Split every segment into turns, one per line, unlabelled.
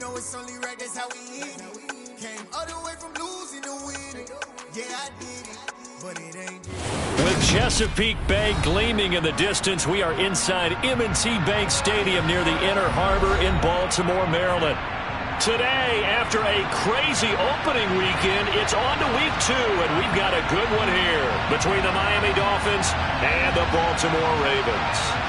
know it's only right, that's how we eat it. Came all the way from losing to winning. Yeah, I did it, but it ain't.
With Chesapeake Bay gleaming in the distance, we are inside M&T Bank Stadium near the Inner Harbor in Baltimore, Maryland. Today, after a crazy opening weekend, it's on to week 2, and we've got a good one here between the Miami Dolphins and the Baltimore Ravens.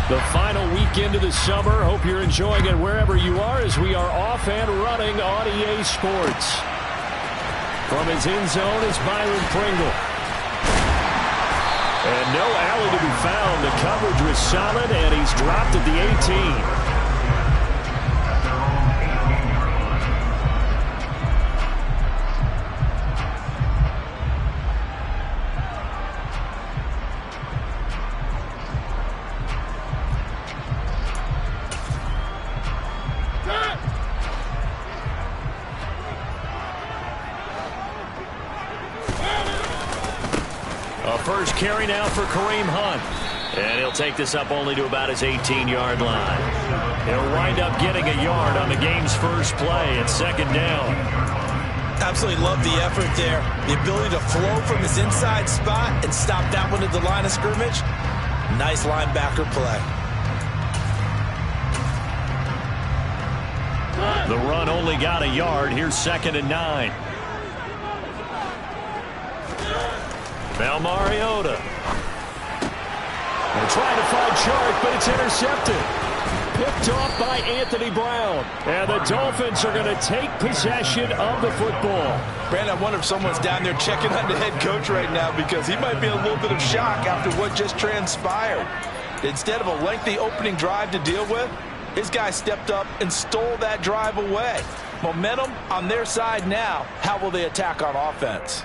The final weekend of the summer. Hope you're enjoying it wherever you are as we are off and running on EA Sports. From his end zone is Byron Pringle. And no alley to be found. The coverage was solid, and he's dropped at the 18. First carry now for Kareem Hunt. And he'll take this up only to about his 18-yard line. He'll wind up getting a yard on the game's first play at second down.
Absolutely love the effort there. The ability to flow from his inside spot and stop that one at the line of scrimmage. Nice linebacker play.
The run only got a yard. Here's 2nd and 9. Now Mariota. They're trying to find Chark, but it's intercepted. Picked off by Anthony Brown. And the Dolphins are going to take possession of the football.
Brandon, I wonder if someone's down there checking on the head coach right now because he might be in a little bit of shock after what just transpired. Instead of a lengthy opening drive to deal with, his guy stepped up and stole that drive away. Momentum on their side now. How will they attack on offense?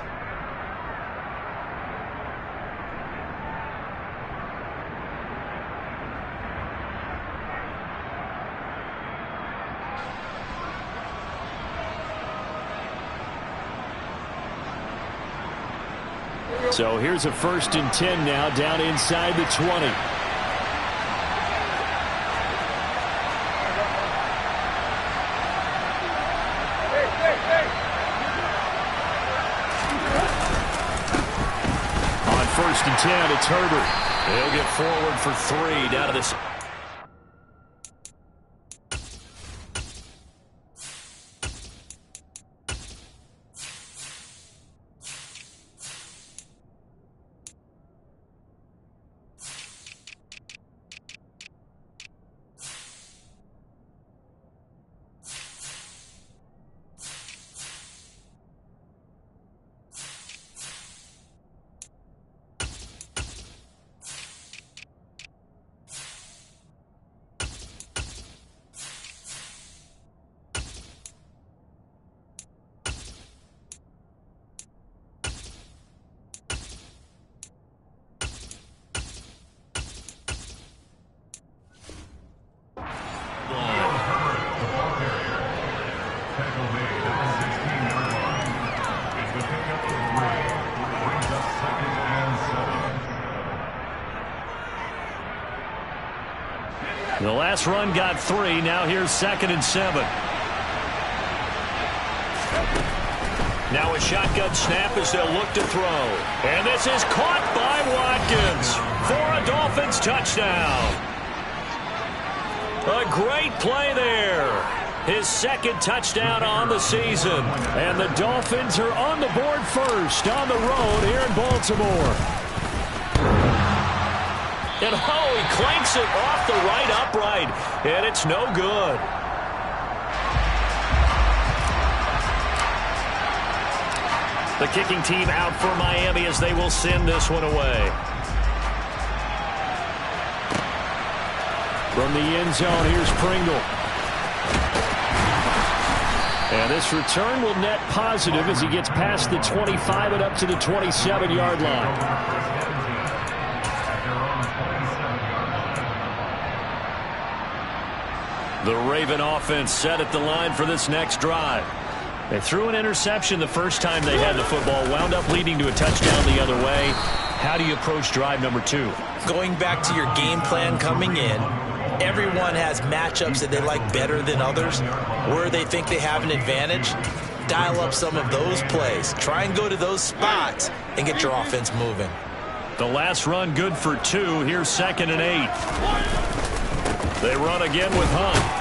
So here's a 1st and 10 now down inside the 20. On 1st and 10, it's Herbert. He'll get forward for 3 down to this. The last run got 3. Now here's 2nd and 7. Now a shotgun snap as they'll look to throw. And this is caught by Watkins for a Dolphins touchdown. A great play there. His 2nd touchdown on the season. And the Dolphins are on the board first on the road here in Baltimore. And he clanks it off the right upright, and it's no good. The kicking team out for Miami as they will send this one away. From the end zone, here's Pringle. And this return will net positive as he gets past the 25 and up to the 27-yard line. The Raven offense set at the line for this next drive. They threw an interception the first time they had the football, wound up leading to a touchdown the other way. How do you approach drive number 2?
Going back to your game plan coming in, everyone has matchups that they like better than others. Where they think they have an advantage, dial up some of those plays. Try and go to those spots and get your offense moving.
The last run good for 2. Here's 2nd and 8. They run again with Hunt.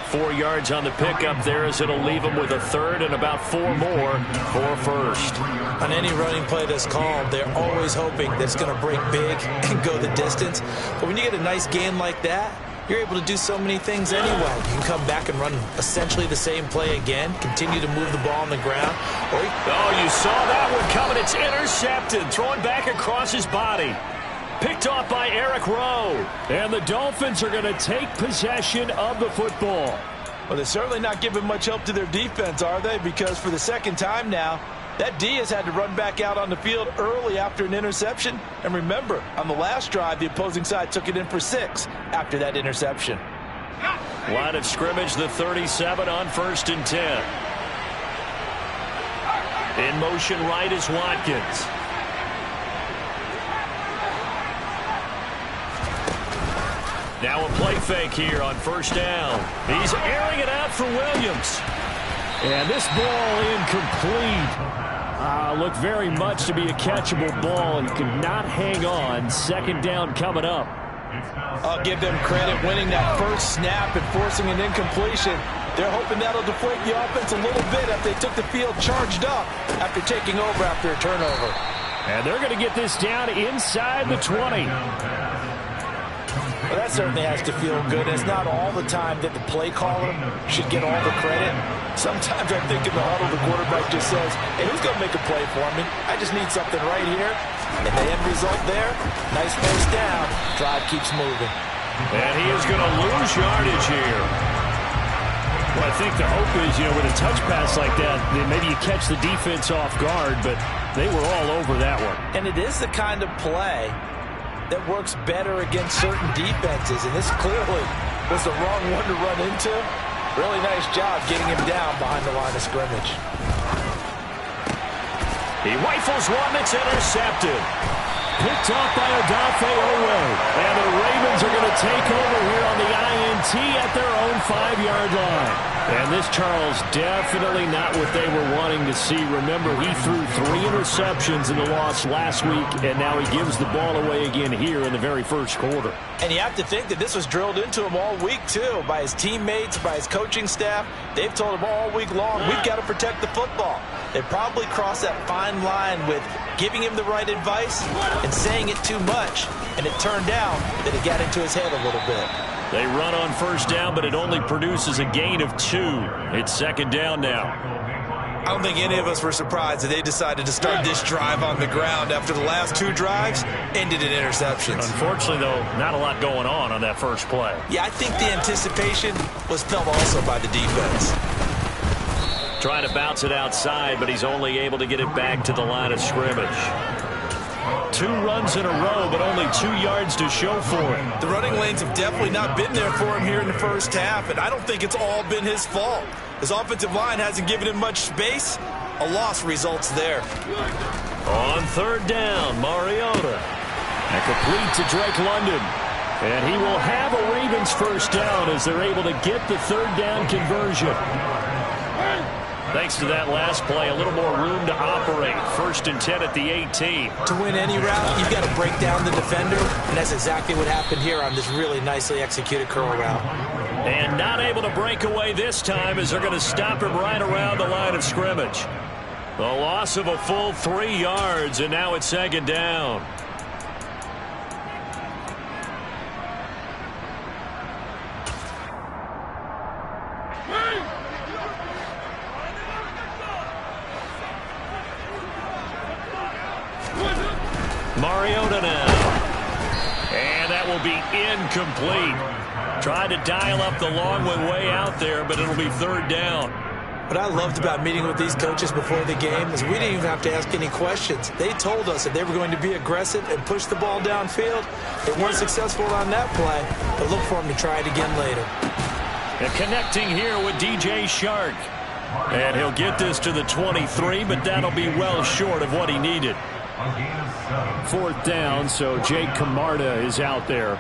4 yards on the pickup there as it'll leave them with a 3rd and about 4 more for first.
On any running play that's called, they're always hoping that it's going to break big and go the distance. But when you get a nice gain like that, you're able to do so many things anyway. You can come back and run essentially the same play again, continue to move the ball on the ground.
Oh, you saw that one coming. It's intercepted, thrown back across his body. Picked off by Eric Rowe. And the Dolphins are going to take possession of the football.
Well, they're certainly not giving much help to their defense, are they? Because for the second time now, that D has had to run back out on the field early after an interception. And remember, on the last drive, the opposing side took it in for 6 after that interception.
Line of scrimmage, the 37 on 1st and 10. In motion right is Watkins. Now a play fake here on 1st down. He's airing it out for Williams. And this ball incomplete. Looked very much to be a catchable ball. He could not hang on. 2nd down coming up.
I'll give them credit winning that first snap and forcing an incompletion. They're hoping that'll deflate the offense a little bit after they took the field charged up after taking over after a turnover.
And they're going to get this down inside the 20.
Well, that certainly has to feel good. It's not all the time that the play caller should get all the credit. Sometimes I think in the huddle, the quarterback just says, hey, who's going to make a play for me? I just need something right here. And the end result there, nice first down. Drive keeps moving.
And he is going to lose yardage here. Well, I think the hope is, with a touch pass like that, then maybe you catch the defense off guard, but they were all over that one.
And it is the kind of play that works better against certain defenses, and this clearly was the wrong one to run into. Really nice job getting him down behind the line of scrimmage.
He rifles one that's intercepted. Picked off by Odafe Oweh. And the Ravens are going to take over here on the INT at their own 5-yard line. And this, Charles, definitely not what they were wanting to see. Remember, he threw 3 interceptions in the loss last week, and now he gives the ball away again here in the very first quarter.
And you have to think that this was drilled into him all week, too, by his teammates, by his coaching staff. They've told him all week long, we've got to protect the football. They probably crossed that fine line with giving him the right advice and saying it too much. And it turned out that it got into his head a little bit.
They run on 1st down, but it only produces a gain of 2. It's 2nd down now.
I don't think any of us were surprised that they decided to start this drive on the ground after the last 2 drives ended in interceptions.
Unfortunately, though, not a lot going on that first play.
Yeah, I think the anticipation was felt also by the defense.
Trying to bounce it outside, but he's only able to get it back to the line of scrimmage. 2 runs in a row, but only 2 yards to show for it.
The running lanes have definitely not been there for him here in the first half, and I don't think it's all been his fault. His offensive line hasn't given him much space. A loss results there.
On 3rd down, Mariota. And complete to Drake London. And he will have a Ravens first down as they're able to get the 3rd down conversion. Thanks to that last play, a little more room to operate. 1st and 10 at the 18.
To win any route, you've got to break down the defender, and that's exactly what happened here on this really nicely executed curl route.
And not able to break away this time as they're going to stop him right around the line of scrimmage. The loss of a full 3 yards, and now it's 2nd down. Mariota now. And that will be incomplete. Tried to dial up the long one way out there, but it'll be 3rd down.
What I loved about meeting with these coaches before the game is we didn't even have to ask any questions. They told us that they were going to be aggressive and push the ball downfield. They weren't successful on that play, but look for them to try it again later.
And connecting here with DJ Chark. And he'll get this to the 23, but that'll be well short of what he needed. 4th down, so Jake Camarda is out there.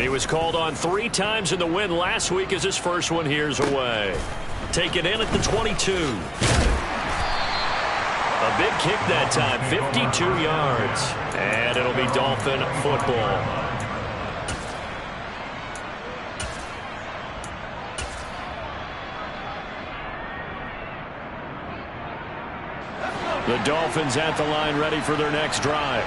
He was called on 3 times in the win last week as his first one here's away. Taken in at the 22. A big kick that time, 52 yards. And it'll be Dolphin football. The Dolphins at the line ready for their next drive.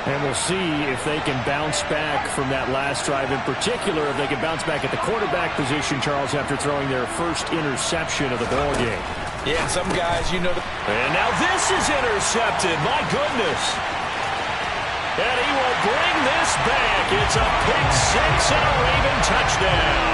And we'll see if they can bounce back from that last drive. In particular, if they can bounce back at the quarterback position, Charles, after throwing their first interception of the ballgame.
Yeah, and some guys, you know.
And now this is intercepted. My goodness. And he will bring this back. It's a pick 6 and a Raven touchdown.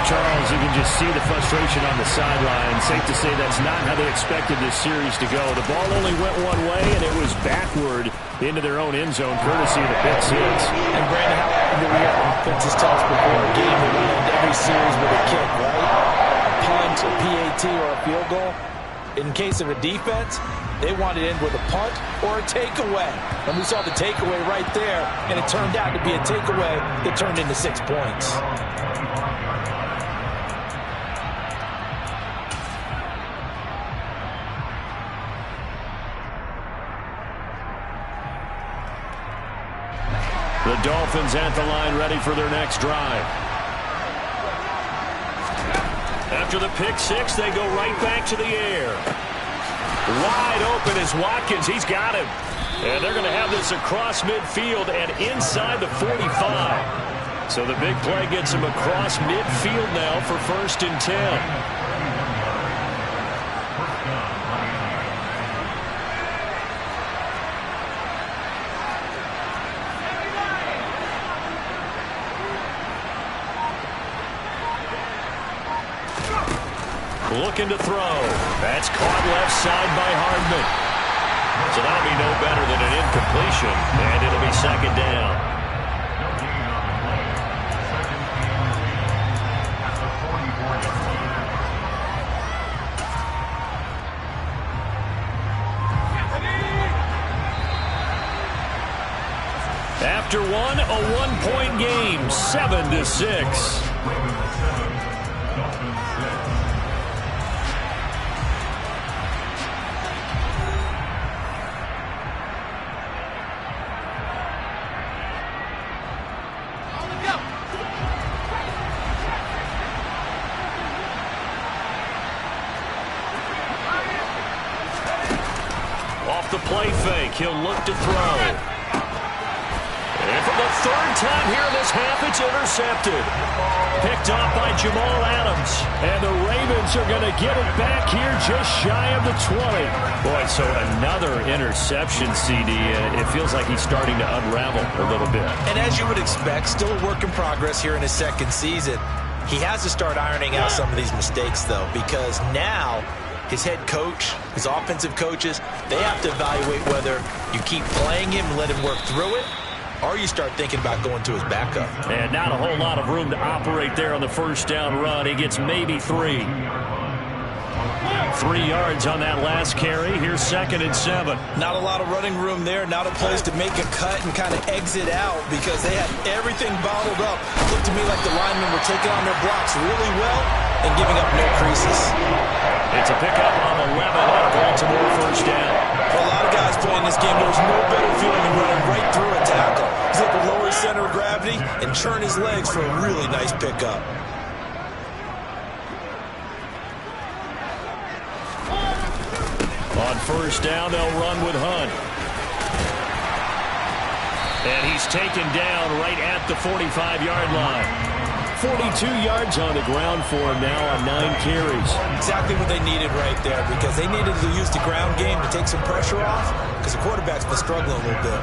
Charles, you can just see the frustration on the sideline. Safe to say that's not how they expected this series to go. The ball only went one way, and it was backward into their own end zone, courtesy of the pick 6.
And Brandon, how often do we have offenses tell us before a game that we end every series with a kick, right? A punt, a PAT, or a field goal. In case of a defense, they want it in with a punt or a takeaway. And we saw the takeaway right there, and it turned out to be a takeaway that turned into 6 points.
The Dolphins at the line ready for their next drive. After the pick 6, they go right back to the air. Wide open is Watkins. He's got him. And they're going to have this across midfield and inside the 45. So the big play gets him across midfield now for 1st and 10. Looking to throw. That's caught left side by Hardman. So that'll be no better than an incompletion, and it'll be 2nd down. After one, a 1-point game, 7-6. The play fake. He'll look to throw. And for the 3rd time here in this half, it's intercepted. Picked off by Jamal Adams. And the Ravens are going to get it back here just shy of the 20. Boy, so another interception, CD. It feels like he's starting to unravel a little bit.
And as you would expect, still a work in progress here in his 2nd season. He has to start ironing out some of these mistakes, though, because now his head coach, his offensive coaches, they have to evaluate whether you keep playing him and let him work through it, or you start thinking about going to his backup.
And not a whole lot of room to operate there on the 1st down run. He gets maybe 3. 3 yards on that last carry. Here's 2nd and 7.
Not a lot of running room there. Not a place to make a cut and kind of exit out because they had everything bottled up. It looked to me like the linemen were taking on their blocks really well and giving up no creases.
It's a pickup on 11 on Baltimore 1st down.
For a lot of guys playing this game, there's no better feeling than running right through a tackle. He's able to lower his center of gravity and churn his legs for a really nice pickup.
On 1st down, they'll run with Hunt. And he's taken down right at the 45-yard line. 42 yards on the ground for him now on 9 carries.
Exactly what they needed right there because they needed to use the ground game to take some pressure off because the quarterback's been struggling a little bit.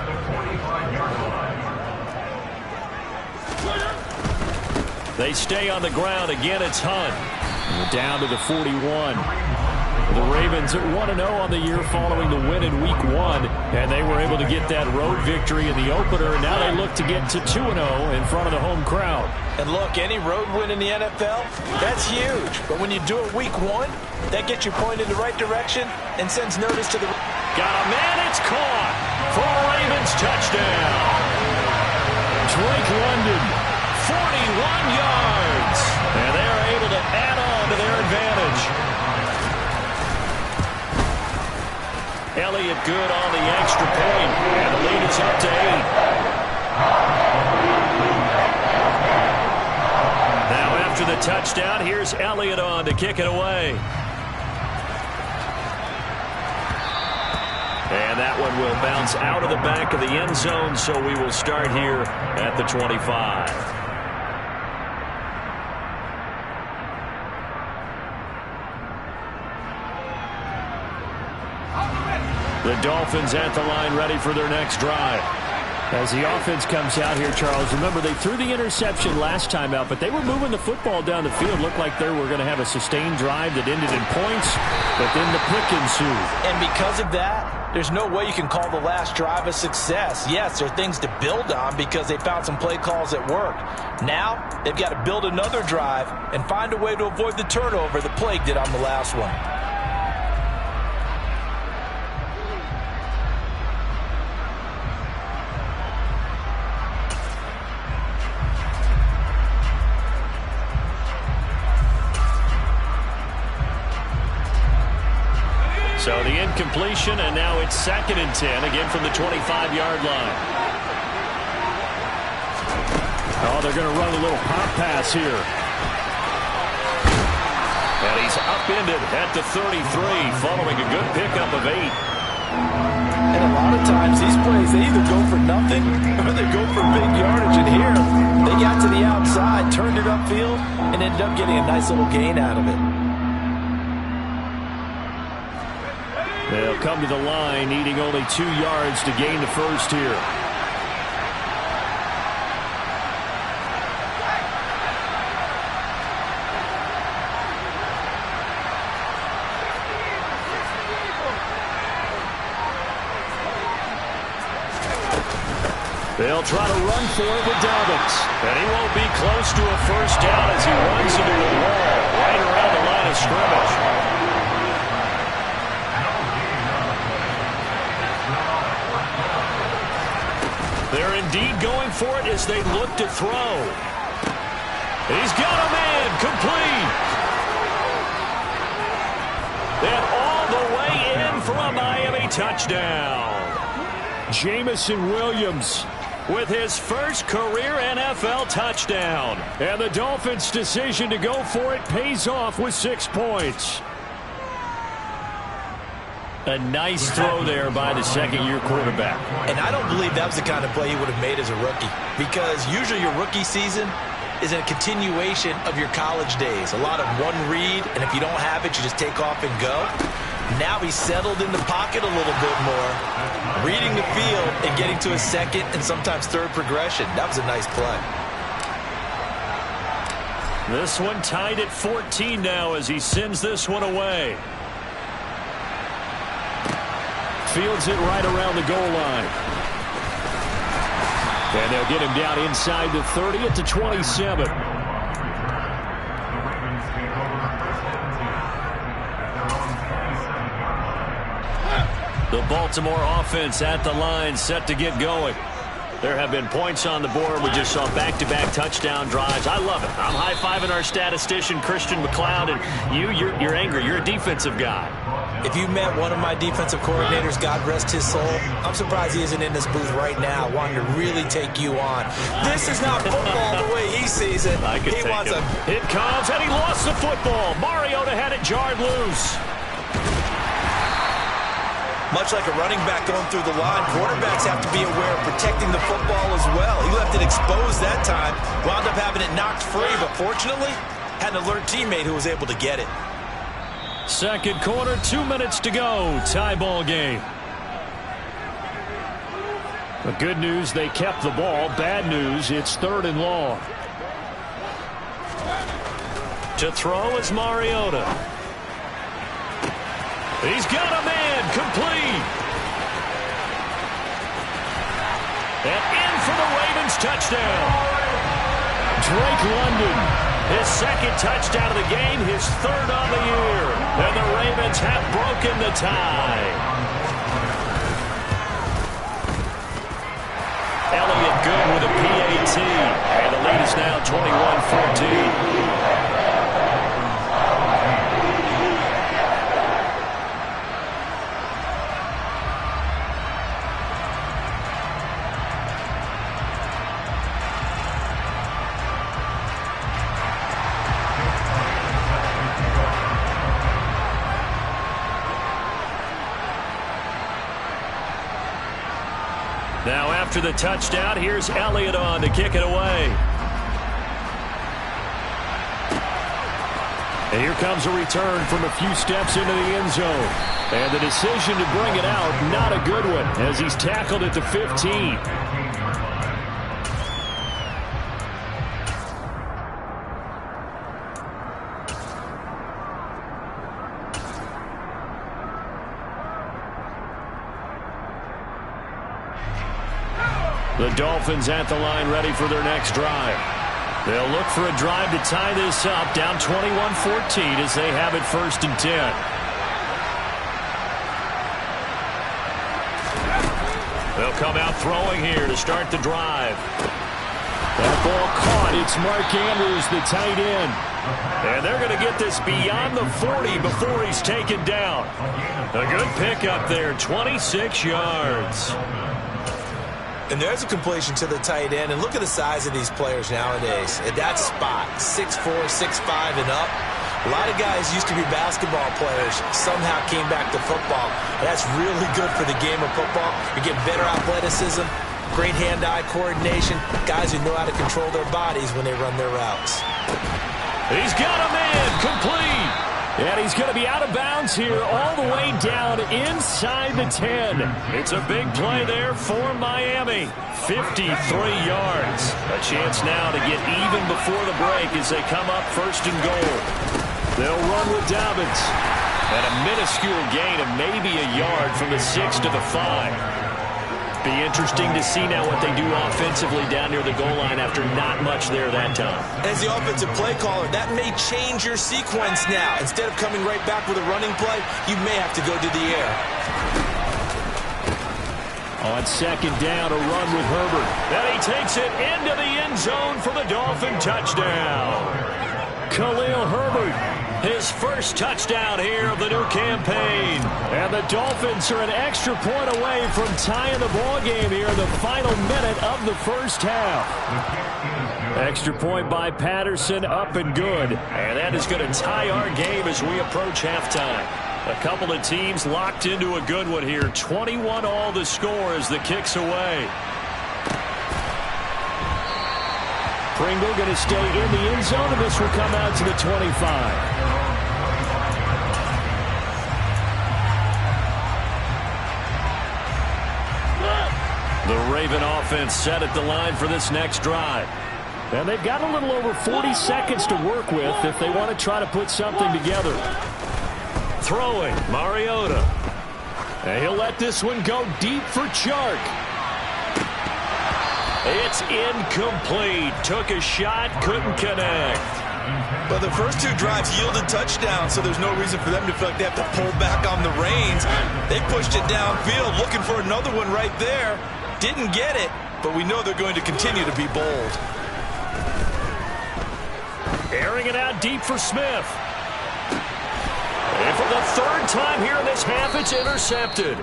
They stay on the ground. Again, it's Hunt. We're down to the 41. The Ravens at 1-0 on the year following the win in Week 1, and they were able to get that road victory in the opener, and now they look to get to 2-0 in front of the home crowd.
And look, any road win in the NFL, that's huge. But when you do it Week 1, that gets you pointed in the right direction and sends notice to the...
Got a man, it's caught for a Ravens touchdown. Drake London, 41 yards, and they're able to add on to their advantage. Elliott good on the extra point, and the lead is up to 8. Now after the touchdown, here's Elliott on to kick it away. And that one will bounce out of the back of the end zone, so we will start here at the 25. The Dolphins at the line, ready for their next drive. As the offense comes out here, Charles, remember they threw the interception last time out, but they were moving the football down the field. Looked like they were going to have a sustained drive that ended in points, but then the pick ensued.
And because of that, there's no way you can call the last drive a success. Yes, there are things to build on because they found some play calls that worked. Now, they've got to build another drive and find a way to avoid the turnover the Plague did on the last one.
So the incompletion, and now it's 2nd and 10, again from the 25-yard line. Oh, they're going to run a little pop pass here. And he's upended at the 33, following a good pickup of 8.
And a lot of times these plays, they either go for nothing or they go for big yardage. And here, they got to the outside, turned it upfield, and ended up getting a nice little gain out of it.
They'll come to the line, needing only 2 yards to gain the first here. They'll try to run for it with Dobbins. And he won't be close to a first down as he runs into a wall right around the line of scrimmage. They're indeed going for it as they look to throw. He's got a man, complete. And all the way in for a Miami touchdown. Jameson Williams with his first career NFL touchdown. And the Dolphins' decision to go for it pays off with 6 points. A nice throw there by the second-year quarterback.
And I don't believe that was the kind of play he would have made as a rookie, because usually your rookie season is a continuation of your college days. A lot of one read, and if you don't have it, you just take off and go. Now he's settled in the pocket a little bit more, reading the field and getting to his second and sometimes third progression. That was a nice play.
This one tied at 14 now as he sends this one away. Fields it right around the goal line. And they'll get him down inside the 30 at the 27. The Baltimore offense at the line, set to get going. There have been points on the board. We just saw back-to-back touchdown drives. I love it. I'm high-fiving our statistician, Christian McLeod, and you're angry. You're a defensive guy.
If you met one of my defensive coordinators, God rest his soul, I'm surprised he isn't in this booth right now wanting to really take you on. This is not football the way he sees it.
He wants a... It comes, and he lost the football. Mariota had it jarred loose.
Much like a running back going through the line, quarterbacks have to be aware of protecting the football as well. He left it exposed that time, wound up having it knocked free, but fortunately, had an alert teammate who was able to get it.
Second quarter, 2 minutes to go. Tie ball game. The good news, they kept the ball. Bad news, it's 3rd and long. To throw is Mariota. He's got a man, complete. And in for the Ravens touchdown. Drake London, his second touchdown of the game, his third on the year. And the Ravens have broken the tie. Elliott good with a PAT. And the lead is now 21-14. Now after the touchdown, here's Elliott on to kick it away. And here comes a return from a few steps into the end zone. And the decision to bring it out, not a good one, as he's tackled at the 15. The Dolphins at the line ready for their next drive. They'll look for a drive to tie this up, down 21-14 as they have it 1st and 10. They'll come out throwing here to start the drive. That ball caught. It's Mark Andrews, the tight end. And they're going to get this beyond the 40 before he's taken down. A good pickup there, 26 yards.
And there's a completion to the tight end. And look at the size of these players nowadays. At that spot, 6'4", 6'5", and up. A lot of guys used to be basketball players, somehow came back to football. That's really good for the game of football. You get better athleticism, great hand-eye coordination, guys who know how to control their bodies when they run their routes.
He's got a man, complete. And he's going to be out of bounds here all the way down inside the 10. It's a big play there for Miami. 53 yards. A chance now to get even before the break as they come up 1st and goal. They'll run with Dobbins. And a minuscule gain of maybe a yard from the 6 to the 5. Be interesting to see now what they do offensively down near the goal line after not much there that time. As the offensive play caller, that may change your sequence now. Instead of coming right back with a running play, you may have to go to the air. On 2nd down, a run with Herbert. And he takes it into the end zone for the Dolphin touchdown. Khalil Herbert, his first touchdown here of the new campaign. And the Dolphins are an extra point away from tying the ball game here in the final minute of the first half. Extra point by Patterson, up and good. And that is going to tie our game as we approach halftime. A couple of teams locked into a good one here. 21 all the score as the kick's away. Pringle going to stay in the end zone, and this will come out to the 25. The Raven offense set at the line for this next drive. And they've got a little over 40 seconds to work with if they want to try to put something together. Throwing, Mariota. And he'll let this one go deep for Chark. It's incomplete. Took a shot, couldn't connect.
But the first two drives yielded touchdowns, so there's no reason for them to feel like they have to pull back on the reins. They pushed it downfield, looking for another one right there. Didn't get it, but we know they're going to continue to be bold.
Airing it out deep for Smith. And for the 3rd time here in this half, it's intercepted.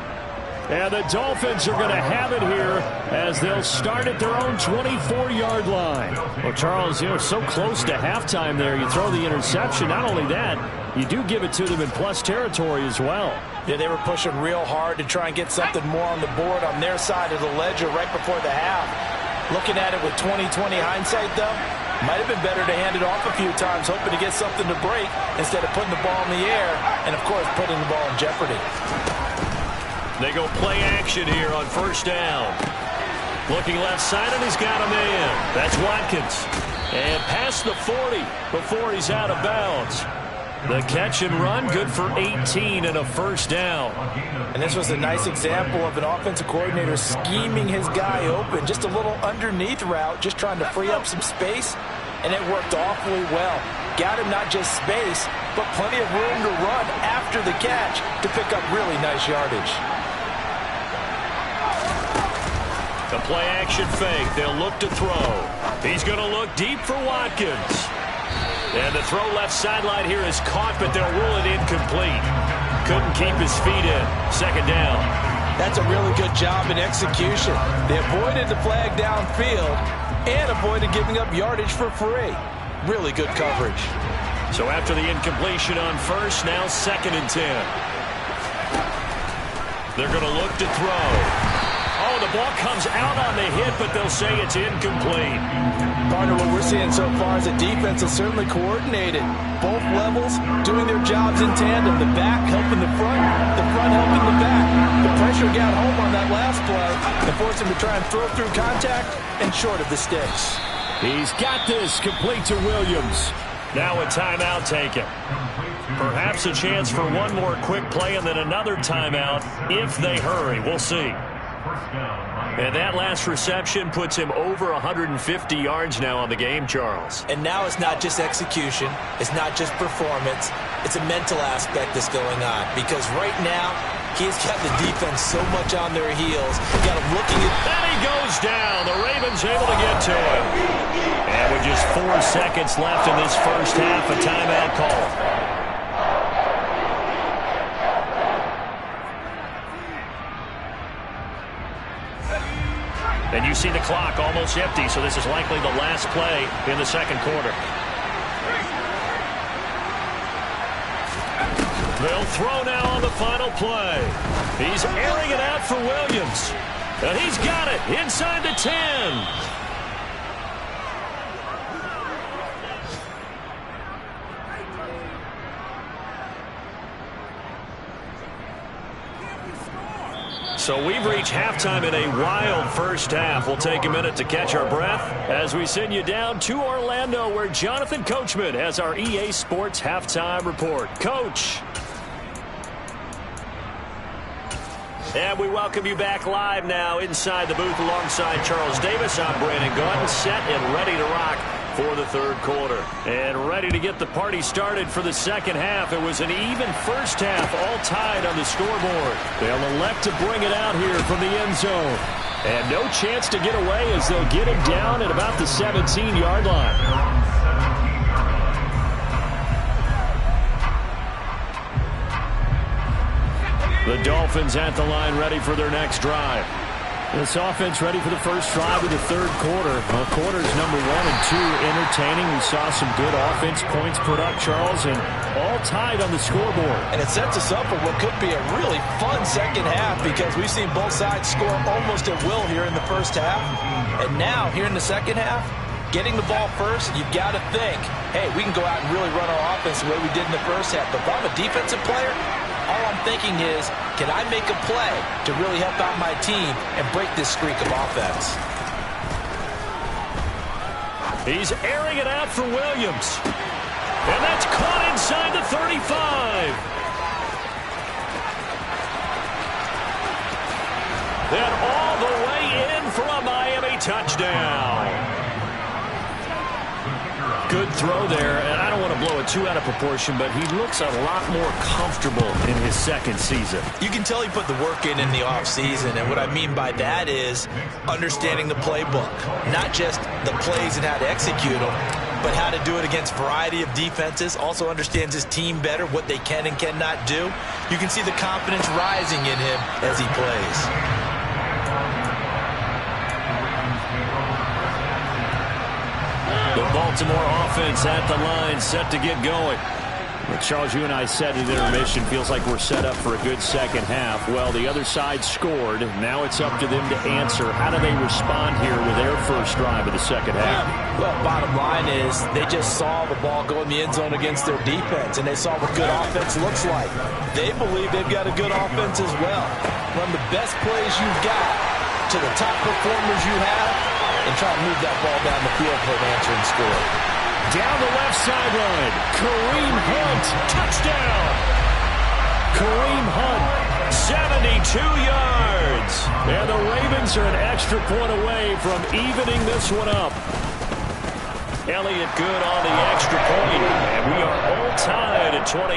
And the Dolphins are going to have it here as they'll start at their own 24-yard line. Well, Charles, so close to halftime there. You throw the interception. Not only that, you do give it to them in plus territory as well.
Yeah, they were pushing real hard to try and get something more on the board on their side of the ledger right before the half. Looking at it with 20/20 hindsight, though, might have been better to hand it off a few times, hoping to get something to break instead of putting the ball in the air and, of course, putting the ball in jeopardy.
They go play action here on 1st down. Looking left side, and he's got a man. That's Watkins. And past the 40 before he's out of bounds. The catch and run, good for 18 and a first down.
And this was a nice example of an offensive coordinator scheming his guy open. Just a little underneath route, just trying to free up some space, and it worked awfully well. Got him not just space, but plenty of room to run after the catch to pick up really nice yardage.
The play-action fake. They'll look to throw. He's going to look deep for Watkins. And the throw left sideline here is caught, but they'll rule it incomplete. Couldn't keep his feet in. Second down.
That's a really good job in execution. They avoided the flag downfield and avoided giving up yardage for free. Really good coverage.
So after the incompletion on first, now 2nd and 10. They're going to look to throw. Oh, the ball comes out on the hit, but they'll say it's incomplete.
Partner, what we're seeing so far is a defense is certainly coordinated. Both levels doing their jobs in tandem. The back helping the front helping the back. The pressure got home on that last play and forced him to try and throw through contact and short of the sticks.
He's got this, complete to Williams. Now a timeout taken. Perhaps a chance for one more quick play and then another timeout if they hurry. We'll see. And that last reception puts him over 150 yards now on the game, Charles.
And now it's not just execution. It's not just performance. It's a mental aspect that's going on. Because right now, he's got the defense so much on their heels. Got him looking at...
And he goes down. The Ravens able to get to him. And with just 4 seconds left in this first half, a timeout call. And you see the clock almost empty, so this is likely the last play in the second quarter. They'll throw now on the final play. He's airing it out for Williams. And he's got it inside the 10. So we've reached halftime in a wild first half. We'll take a minute to catch our breath as we send you down to Orlando, where Jonathan Coachman has our EA Sports Halftime Report. Coach. And we welcome you back live now inside the booth alongside Charles Davis. I'm Brandon Gaudin, set and ready to rock for the third quarter. And ready to get the party started for the second half. It was an even first half, all tied on the scoreboard. They'll elect to bring it out here from the end zone. And no chance to get away as they'll get him down at about the 17-yard line. The Dolphins at the line ready for their next drive. This offense ready for the first drive of the third quarter. Well, quarters number 1 and 2 entertaining. We saw some good offense points put up, Charles, and all tied on the scoreboard.
And it sets us up for what could be a really fun second half because we've seen both sides score almost at will here in the first half. And now, here in the second half, getting the ball first, you've got to think, hey, we can go out and really run our offense the way we did in the first half. But if I'm a defensive player, all I'm thinking is, can I make a play to really help out my team and break this streak of offense?
He's airing it out for Williams. And that's caught inside the 35. And all the way in for a Miami touchdown. Good throw there, and I don't want to blow it too out of proportion, but he looks a lot more comfortable in his second season.
You can tell he put the work in the offseason, and what I mean by that is understanding the playbook. Not just the plays and how to execute them, but how to do it against a variety of defenses. Also understands his team better, what they can and cannot do. You can see the confidence rising in him as he plays.
The Baltimore offense at the line, set to get going. Well, Charles, you and I said at intermission, feels like we're set up for a good second half. Well, the other side scored. Now it's up to them to answer. How do they respond here with their first drive of the second half?
Well, bottom line is they just saw the ball go in the end zone against their defense, and they saw what good offense looks like. They believe they've got a good offense as well. Run the best plays you've got to the top performers you have, and try to move that ball down the field for an answering score.
Down the left sideline, Kareem Hunt, touchdown! Kareem Hunt, 72 yards. And the Ravens are an extra point away from evening this one up. Elliott good on the extra point, and we are all tied at 28.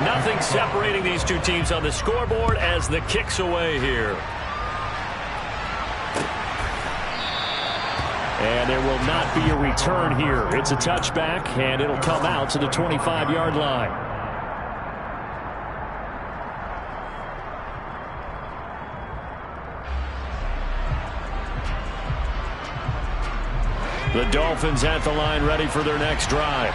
Nothing separating these two teams on the scoreboard as the kick's away here. And there will not be a return here. It's a touchback, and it'll come out to the 25-yard line. The Dolphins at the line ready for their next drive.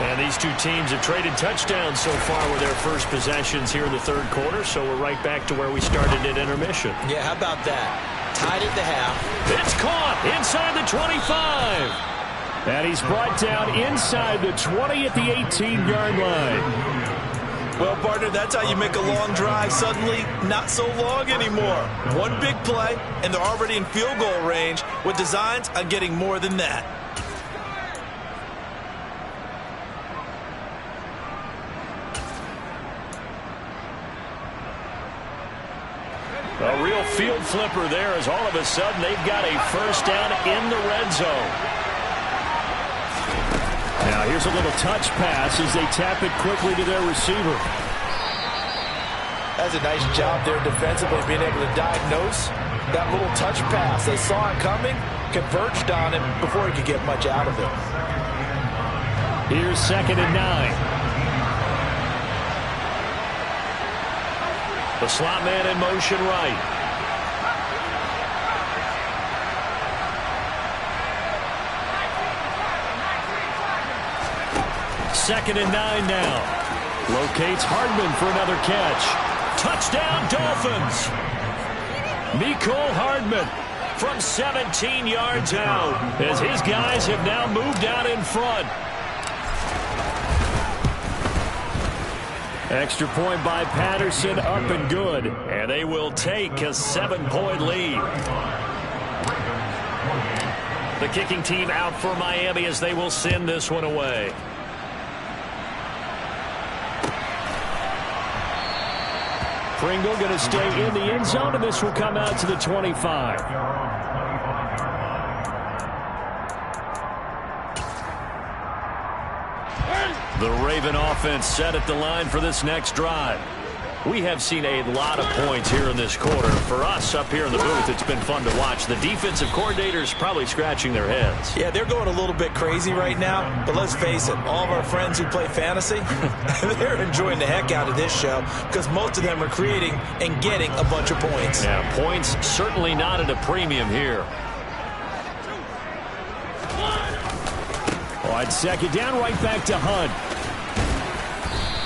And these two teams have traded touchdowns so far with their first possessions here in the third quarter, so we're right back to where we started at intermission.
Yeah, how about that? Tied at the half.
It's caught inside the 25. And he's brought down inside the 20 at the 18-yard line.
Well, partner, that's how you make a long drive suddenly not so long anymore. One big play, and they're already in field goal range with designs on getting more than that.
A real field flipper there as all of a sudden they've got a first down in the red zone. Now here's a little touch pass as they tap it quickly to their receiver.
That's a nice job there defensively, being able to diagnose that little touch pass. They saw it coming, converged on him before he could get much out of it.
Here's 2nd and 9. The slot man in motion right. Second and 9 now. Locates Hardman for another catch. Touchdown, Dolphins. Mecole Hardman from 17 yards out as his guys have now moved out in front. Extra point by Patterson, up and good. And they will take a 7-point lead. The kicking team out for Miami as they will send this one away. Pringle going to stay in the end zone, and this will come out to the 25. The Raven offense set at the line for this next drive. We have seen a lot of points here in this quarter. For us up here in the booth, it's been fun to watch. The defensive coordinators probably scratching their heads.
Yeah, they're going a little bit crazy right now, but let's face it, all of our friends who play fantasy, they're enjoying the heck out of this show because most of them are creating and getting a bunch of points.
Yeah, points certainly not at a premium here. On 2nd down, right back to Hunt.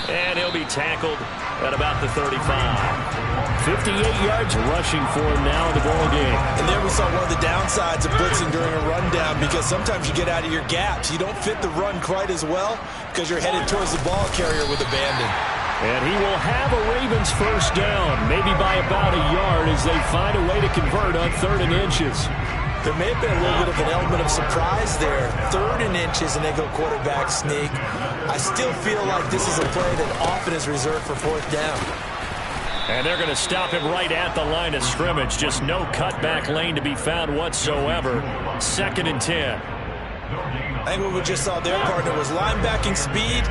And he'll be tackled at about the 35. 58 yards rushing for him now in the ball game.
And there we saw one of the downsides of blitzing during a rundown, because sometimes you get out of your gaps. You don't fit the run quite as well because you're headed towards the ball carrier with abandon.
And he will have a Ravens first down, maybe by about a yard as they find a way to convert on 3rd and inches.
There may have been a little bit of an element of surprise there. 3rd and inches, and they go quarterback sneak. I still feel like this is a play that often is reserved for 4th down.
And they're going to stop him right at the line of scrimmage. Just no cutback lane to be found whatsoever. 2nd and 10.
I think what we just saw there, partner, was linebacking speed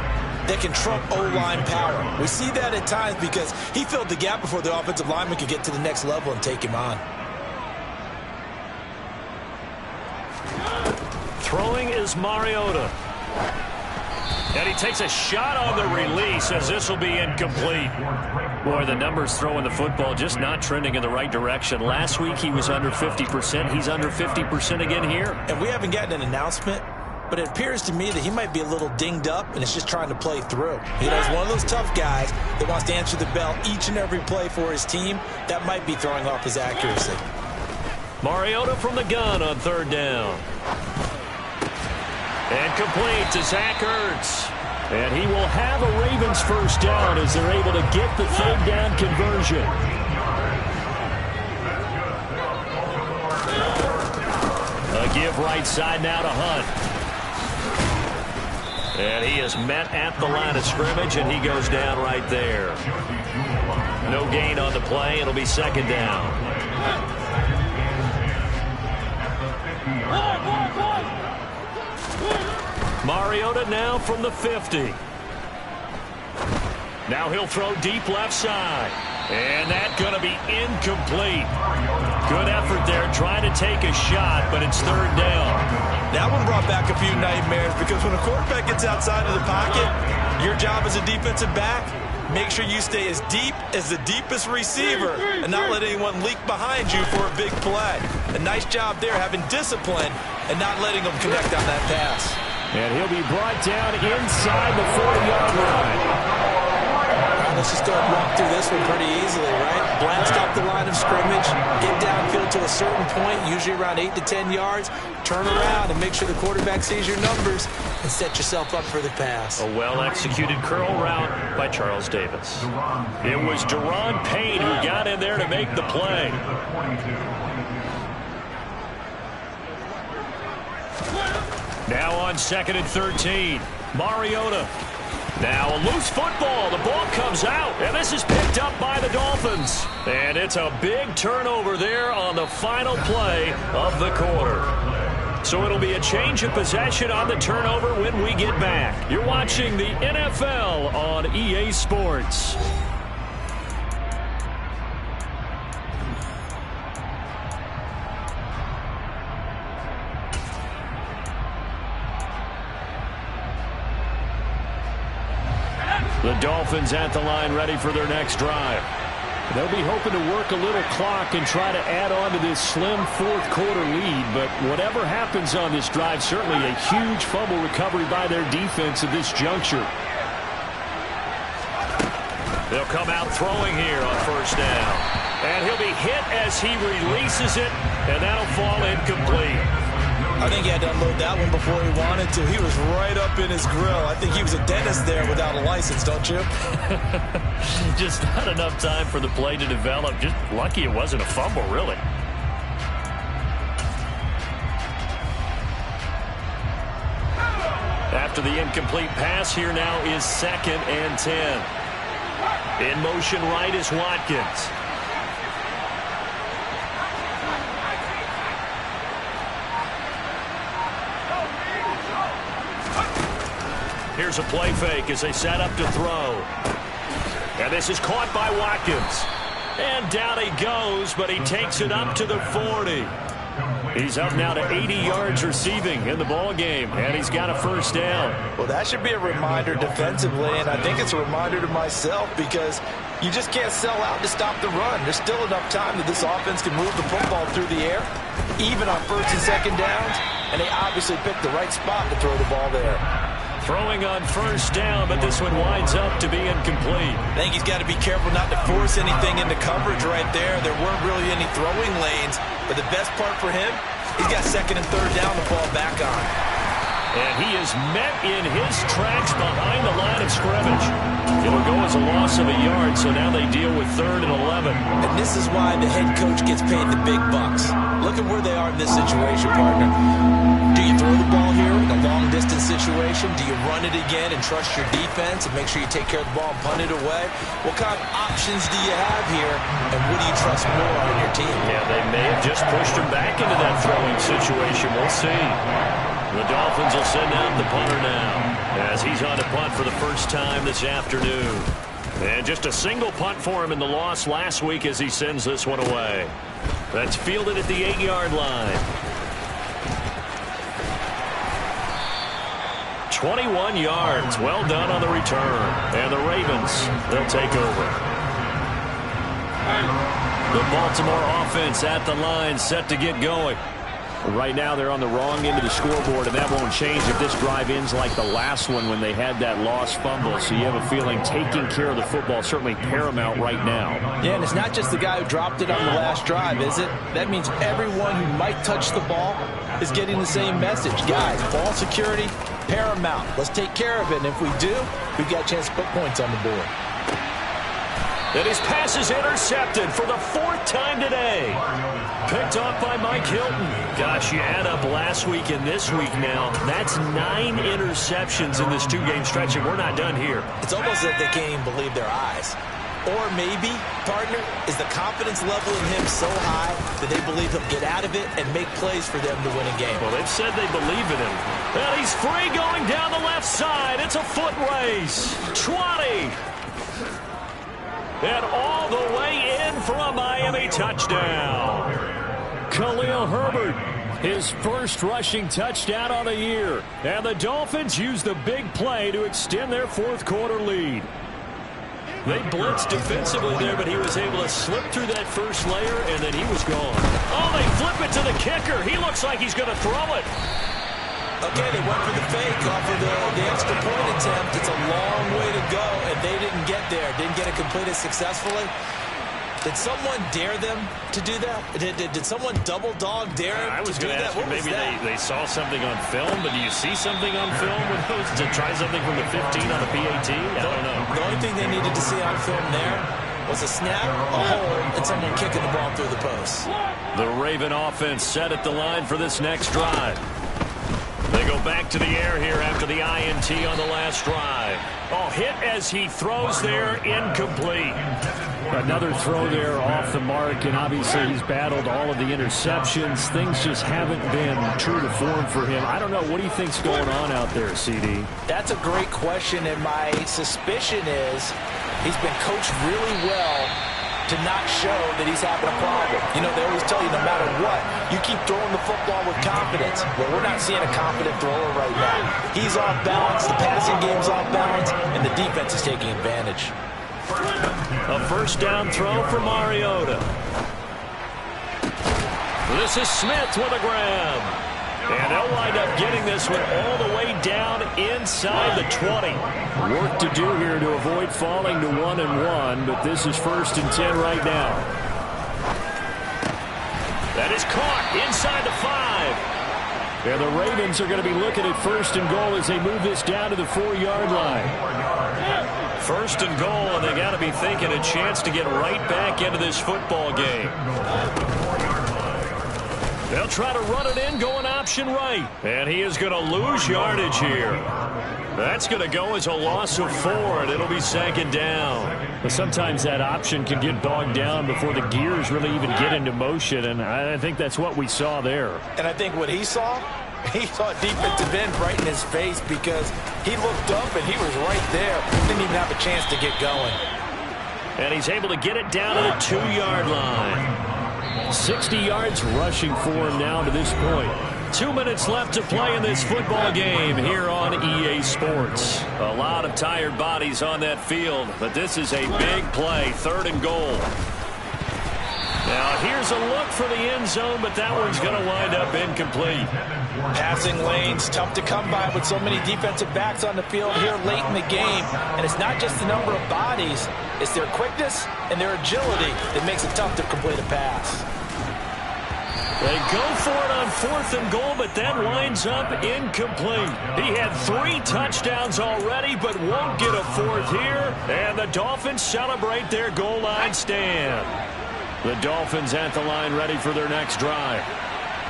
that can trump O-line power. We see that at times because he filled the gap before the offensive lineman could get to the next level and take him on.
Throwing is Mariota. And he takes a shot on the release as this will be incomplete. Boy, the numbers throwing the football just not trending in the right direction. Last week he was under 50%. He's under 50% again here.
And we haven't gotten an announcement, but it appears to me that he might be a little dinged up and is just trying to play through. You know, he's one of those tough guys that wants to answer the bell each and every play for his team. That might be throwing off his accuracy.
Mariota from the gun on 3rd down. And complete to Zach Ertz. And he will have a Ravens first down as they're able to get the third down conversion. A give right side now to Hunt. And he is met at the line of scrimmage, and he goes down right there. No gain on the play. It'll be second down. Mariota now from the 50. Now he'll throw deep left side. And that's going to be incomplete. Good effort there trying to take a shot, but it's third down.
That one brought back a few nightmares because when a quarterback gets outside of the pocket, your job as a defensive back, make sure you stay as deep as the deepest receiver and not let anyone leak behind you for a big play. A nice job there having discipline and not letting them connect on that pass.
And he'll be brought down inside the 40-yard line.
Let's just go and walk through this one pretty easily, right? Blast off the line of scrimmage, get downfield to a certain point, usually around 8 to 10 yards, turn around and make sure the quarterback sees your numbers and set yourself up for the pass.
A well-executed curl route by Charles Davis. It was Daron Payne who got in there to make the play. Now on 2nd and 13, Mariota. Now a loose football. The ball comes out, and this is picked up by the Dolphins. And it's a big turnover there on the final play of the quarter. So it'll be a change of possession on the turnover when we get back. You're watching the NFL on EA Sports. The Dolphins at the line ready for their next drive. They'll be hoping to work a little clock and try to add on to this slim fourth quarter lead. But whatever happens on this drive, certainly a huge fumble recovery by their defense at this juncture. They'll come out throwing here on first down. And he'll be hit as he releases it, and that'll fall incomplete.
I think he had to unload that one before he wanted to. He was right up in his grill. I think he was a dentist there without a license, don't you?
Just not enough time for the play to develop. Just lucky it wasn't a fumble, really. After the incomplete pass, here now is 2nd and 10. In motion right is Watkins. Here's a play fake as they set up to throw. And this is caught by Watkins. And down he goes, but he takes it up to the 40. He's up now to 80 yards receiving in the ball game, and he's got a first down.
Well, that should be a reminder defensively, and I think it's a reminder to myself because you just can't sell out to stop the run. There's still enough time that this offense can move the football through the air, even on 1st and 2nd downs, and they obviously picked the right spot to throw the ball there.
Throwing on first down, but this one winds up to be incomplete.
I think he's got to be careful not to force anything into coverage right there. There weren't really any throwing lanes, but the best part for him, he's got 2nd and 3rd down to fall back on.
And he is met in his tracks behind the line of scrimmage. It'll go as a loss of a yard, so now they deal with 3rd and 11.
And this is why the head coach gets paid the big bucks. Look at where they are in this situation, partner. Do you throw the ball here in a long-distance situation? Do you run it again and trust your defense and make sure you take care of the ball and punt it away? What kind of options do you have here, and what do you trust more on your team?
Yeah, they may have just pushed him back into that throwing situation. We'll see. The Dolphins will send out the punter now as he's on to punt for the first time this afternoon. And just a single punt for him in the loss last week as he sends this one away. That's fielded at the 8-yard line. 21 yards. Well done on the return. And the Ravens, they'll take over. The Baltimore offense at the line, set to get going. Right now they're on the wrong end of the scoreboard, and that won't change if this drive ends like the last one when they had that lost fumble. So you have a feeling taking care of the football is certainly paramount right now.
Yeah, and it's not just the guy who dropped it on the last drive, is it? That means everyone who might touch the ball is getting the same message. Guys, ball security, paramount. Let's take care of it, and if we do, we've got a chance to put points on the board.
And his pass is intercepted for the 4th time today. Picked off by Mike Hilton. Gosh, you add up last week and this week now. That's 9 interceptions in this 2-game stretch, and we're not done here.
It's almost as if they can't even believe their eyes. Or maybe, partner, is the confidence level in him so high that they believe he'll get out of it and make plays for them to win a game.
Well, they've said they believe in him. And he's free going down the left side. It's a foot race. 20. And all the way in for a Miami touchdown. Khalil Herbert, his first rushing touchdown on the year. And the Dolphins use the big play to extend their 4th quarter lead. They blitzed defensively there, but he was able to slip through that first layer, and then he was gone. Oh, they flip it to the kicker. He looks like he's going to throw it.
Okay, they went for the fake off of the extra point attempt. It's a long way to go, and they didn't get there. Didn't get it completed successfully. Did someone dare them to do that? Did someone double dog dare them
I was
to do
going to
that?
ask you, maybe they saw something on film, but do you see something on film with those to try something from the 15 on the PAT? I don't know.
The only thing they needed to see on film there was a snap, a hole, and someone kicking the ball through the post.
The Raven offense set at the line for this next drive. They go back to the air here after the INT on the last drive. Oh, hit as he throws there, incomplete.
Another throw there off the mark, and obviously he's battled all of the interceptions. Things just haven't been true to form for him. I don't know. What do you think's going on out there, CD?
That's a great question, and my suspicion is he's been coached really well to not show that he's having a problem. You know, they always tell you no matter what, you keep throwing the football with confidence. Well, we're not seeing a confident thrower right now. He's off balance, the passing game's off balance, and the defense is taking advantage.
A first down throw for Mariota. This is Smith with a grab. And they'll wind up getting this one all the way down inside the 20.
Work to do here to avoid falling to 1-1, but this is 1st and 10 right now.
That is caught inside the 5.
And the Ravens are going to be looking at 1st and goal as they move this down to the 4-yard line.
1st and goal, and they got to be thinking a chance to get right back into this football game. They'll try to run it in, going option right. And he is going to lose yardage here. That's going to go as a loss of 4, and it'll be 2nd down.
But sometimes that option can get bogged down before the gears really even get into motion, and I think that's what we saw there.
And I think what he saw defensive end right in his face because he looked up and he was right there. Didn't even have a chance to get going.
And he's able to get it down to the 2-yard line.
60 yards rushing for him now to this point.
2 minutes left to play in this football game here on EA Sports. A lot of tired bodies on that field, but this is a big play, 3rd and goal. Now here's a look for the end zone, but that one's going to wind up incomplete.
Passing lanes, tough to come by with so many defensive backs on the field here late in the game. And it's not just the number of bodies, it's their quickness and their agility that makes it tough to complete a pass.
They go for it on 4th and goal, but that winds up incomplete. He had 3 touchdowns already, but won't get a 4th here. And the Dolphins celebrate their goal line stand. The Dolphins at the line ready for their next drive.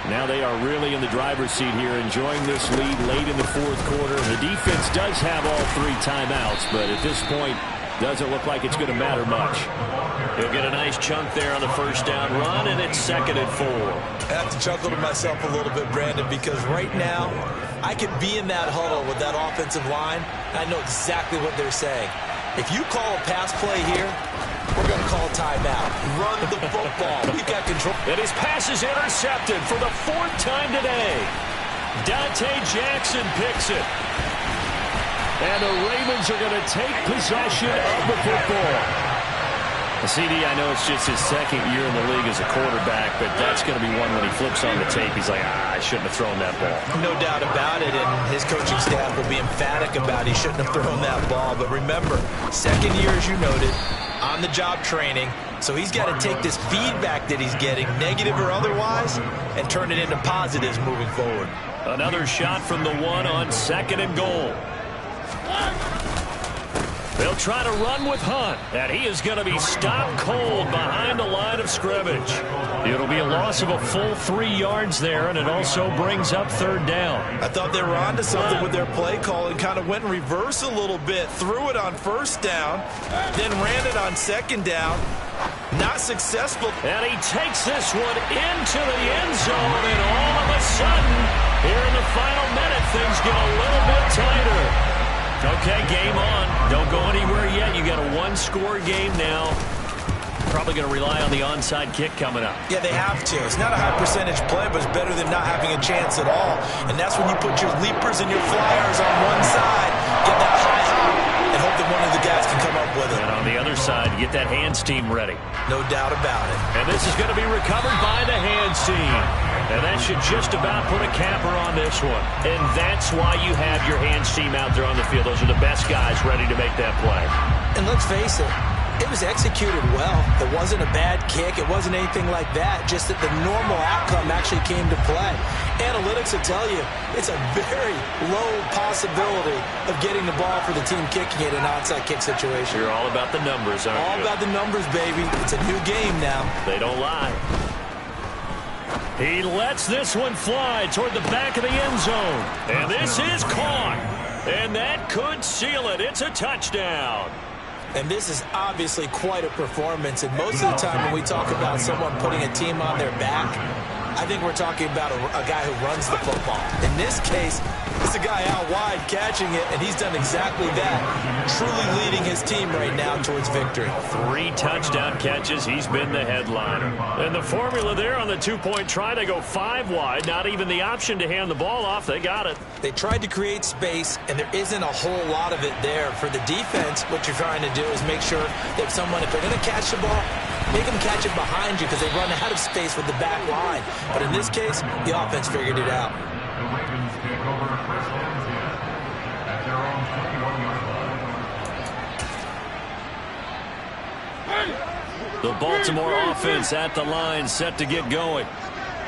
Now they are really in the driver's seat here, enjoying this lead late in the 4th quarter. The defense does have all 3 timeouts, but at this point, doesn't look like it's going to matter much. He'll get a nice chunk there on the first down run, and it's 2nd and 4.
I have to chuckle to myself a little bit, Brandon, because right now, I could be in that huddle with that offensive line, and I know exactly what they're saying. If you call a pass play here, we're going to call timeout. Run the football. We've got control.
And his pass is intercepted for the 4th time today. Dante Jackson picks it. And the Ravens are going to take possession of the football.
CD, I know it's just his 2nd year in the league as a quarterback, but that's going to be one when he flips on the tape. He's like, I shouldn't have thrown that ball.
No doubt about it, and his coaching staff will be emphatic about he shouldn't have thrown that ball. But remember, 2nd year, as you noted, on-the-job training, So he's got to take this feedback that he's getting, negative or otherwise, and turn it into positives moving forward.
Another shot from the one on 2nd and goal. They'll try to run with Hunt, and he is going to be stopped cold behind the line of scrimmage. It'll be a loss of a full 3 yards there, and it also brings up 3rd down.
I thought they were onto something with their play call and kind of went in reverse a little bit, threw it on 1st down, then ran it on 2nd down. Not successful.
And he takes this one into the end zone, and all of a sudden, here in the final minute, things get a little bit tighter. Okay, game on. Don't go anywhere yet. You got a 1-score game now. Probably going to rely on the onside kick coming up.
Yeah, they have to. It's not a high percentage play, but it's better than not having a chance at all. And that's when you put your leapers and your flyers on one side, get that high hop, and hope that one of the guys can come up with it.
And on the other side, get that hands team ready.
No doubt about it.
And this is going to be recovered by the hands team. And that should just about put a capper on this one. And that's why you have your hands team out there on the field. Those are the best guys ready to make that play.
And let's face it, it was executed well. It wasn't a bad kick. It wasn't anything like that. Just that the normal outcome actually came to play. Analytics will tell you it's a very low possibility of getting the ball for the team kicking it in an onside kick situation.
You're all about the numbers, aren't you?
All about the numbers, baby. It's a new game now.
They don't lie. He lets this one fly toward the back of the end zone. And this is caught. And that could seal it. It's a touchdown.
And this is obviously quite a performance. And most of the time when we talk about someone putting a team on their back, I think we're talking about a guy who runs the football. In this case, it's a guy out wide catching it, and he's done exactly that, truly leading his team right now towards victory.
3 touchdown catches. He's been the headliner. And the formula there on the 2-point try, they go 5 wide. Not even the option to hand the ball off. They got it.
They tried to create space, and there isn't a whole lot of it there. For the defense, what you're trying to do is make sure that if they're going to catch the ball, make them catch it behind you because they run out of space with the back line. But in this case, the offense figured it out.
The Baltimore offense at the line, set to get going.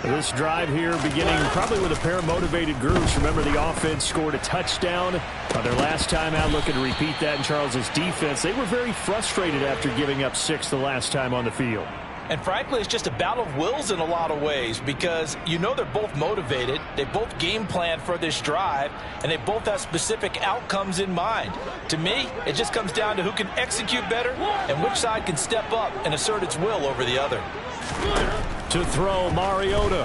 This drive here beginning probably with a pair of motivated groups. Remember, the offense scored a touchdown on their last time out, looking to repeat that in Charles's defense. They were very frustrated after giving up 6 the last time on the field.
And frankly, it's just a battle of wills in a lot of ways because you know they're both motivated, they both game plan for this drive, and they both have specific outcomes in mind. To me, it just comes down to who can execute better and which side can step up and assert its will over the other.
To throw, Mariota.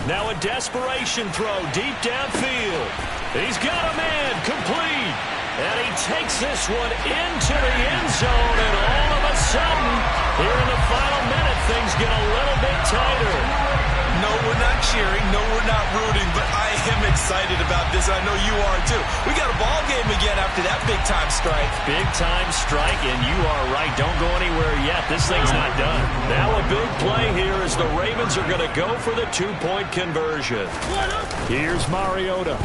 Now a desperation throw deep downfield. He's got a man, complete. And he takes this one into the end zone, and all of a sudden, here in the final minute, things get a little bit tighter.
No, we're not cheering. No, we're not rooting, but I am excited about this. I know you are, too. We got a ball game again after that big-time strike.
Big-time strike, and you are right. Don't go anywhere yet. This thing's not done. Now a big play here as the Ravens are going to go for the 2-point conversion.
Here's Mariota.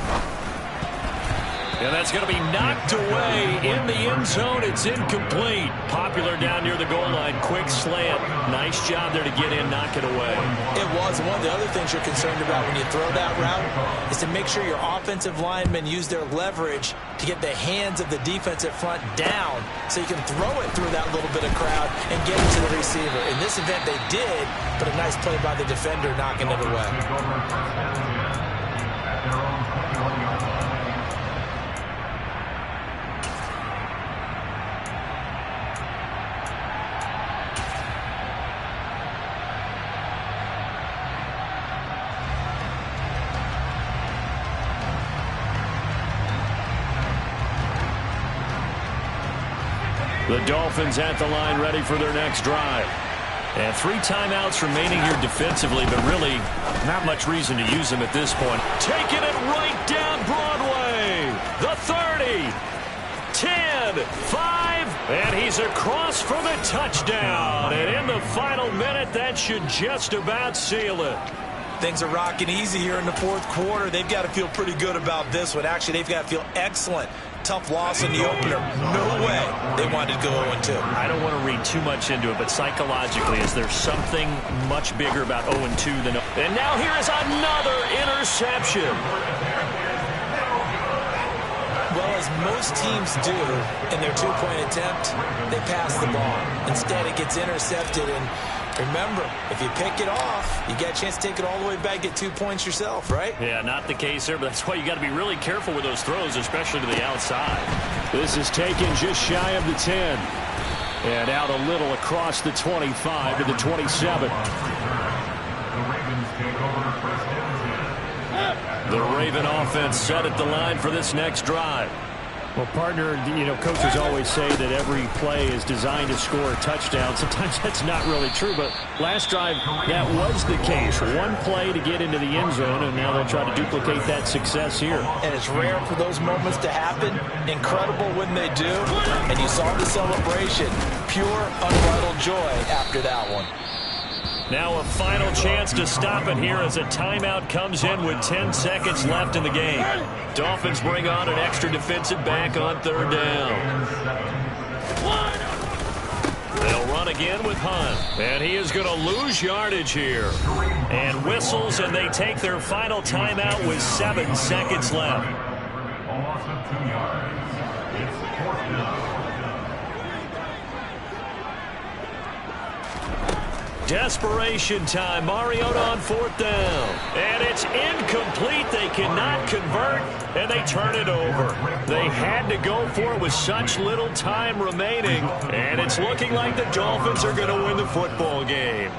And that's going to be knocked away in the end zone. It's incomplete. Popular down near the goal line. Quick slant. Nice job there to get in, knock it away.
It was. One of the other things you're concerned about when you throw that route is to make sure your offensive linemen use their leverage to get the hands of the defensive front down so you can throw it through that little bit of crowd and get it to the receiver. In this event, they did, but a nice play by the defender knocking it away.
The Dolphins at the line ready for their next drive. And 3 timeouts remaining here defensively, but really not much reason to use them at this point. Taking it right down Broadway. The 30, 10, 5, and he's across for the touchdown. And in the final minute, that should just about seal it.
Things are rocking easy here in the fourth quarter. They've got to feel pretty good about this one. Actually, they've got to feel excellent. Tough loss in the opener. No way they wanted to go 0-2.
I don't want to read too much into it, but psychologically, is there something much bigger about 0-2 than... And now here is another interception.
Well, as most teams do in their two-point attempt, they pass the ball. Instead, it gets intercepted, and remember, if you pick it off, you get a chance to take it all the way back, get 2 points yourself, right?
Yeah, not the case there, but that's why you got to be really careful with those throws, especially to the outside.
This is taken just shy of the 10. And out a little across the 25 to the 27.
The Raven offense set at the line for this next drive.
Well, partner, coaches always say that every play is designed to score a touchdown. Sometimes that's not really true, but last drive, that was the case. One play to get into the end zone, and now they'll try to duplicate that success here.
And it's rare for those moments to happen. Incredible when they do. And you saw the celebration. Pure, unbridled joy after that one.
Now a final chance to stop it here as a timeout comes in with 10 seconds left in the game. Dolphins bring on an extra defensive back on third down. They'll run again with Hunt. And he is going to lose yardage here. And whistles, and they take their final timeout with 7 seconds left. Desperation time. Mariota on fourth down. And it's incomplete. They cannot convert, and they turn it over. They had to go for it with such little time remaining, and it's looking like the Dolphins are going to win the football game.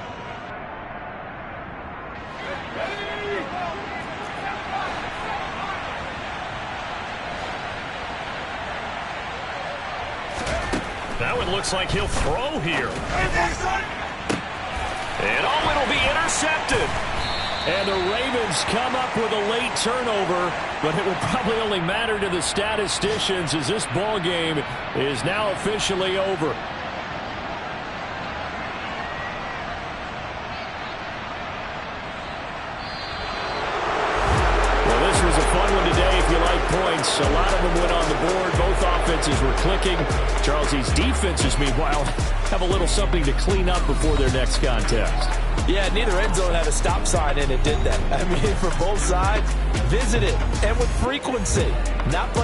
Now it looks like he'll throw here. And it'll be intercepted.
And the Ravens come up with a late turnover, but it will probably only matter to the statisticians as this ball game is now officially over. Well, this was a fun one today if you like points. A lot of them went on the board. Both offenses were clicking. Charles, these defenses, meanwhile, have a little something to clean up before their next contest.
Yeah, neither end zone had a stop sign in it, did that? I mean, for both sides, visit it, and with frequency. Not